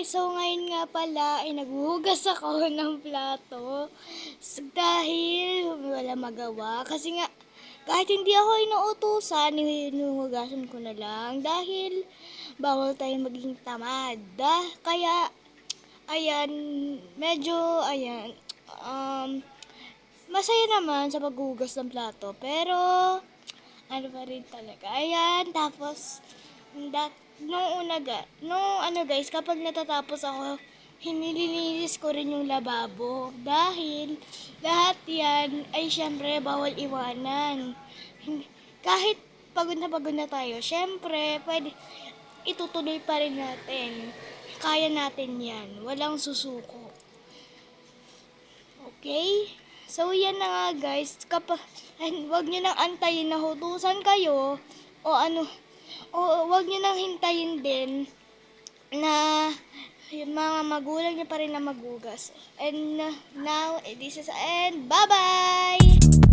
So ngayon nga pala ay naghuhugas ako ng plato dahil wala magawa. Kasi nga kahit hindi ako inuutusan, hinuhugasan ko na lang dahil bawal tayong maging tamad. Kaya ayan, medyo ayan, masaya naman sa paghuhugas ng plato. Pero ano pa rin talaga. Ayan, tapos guys, kapag natatapos ako, hinililinis ko rin yung lababo. Dahil lahat yan ay syempre bawal iwanan. Kahit pagod na tayo, syempre pwede itutuloy pa rin natin. Kaya natin yan. Walang susuko. Okay? So, yan na nga guys. Wag nyo nang antayin na hutusan kayo o wag nyo nang hintayin din na yung mga magulang nyo pa rin na maghugas. And now, this is the end. Bye-bye!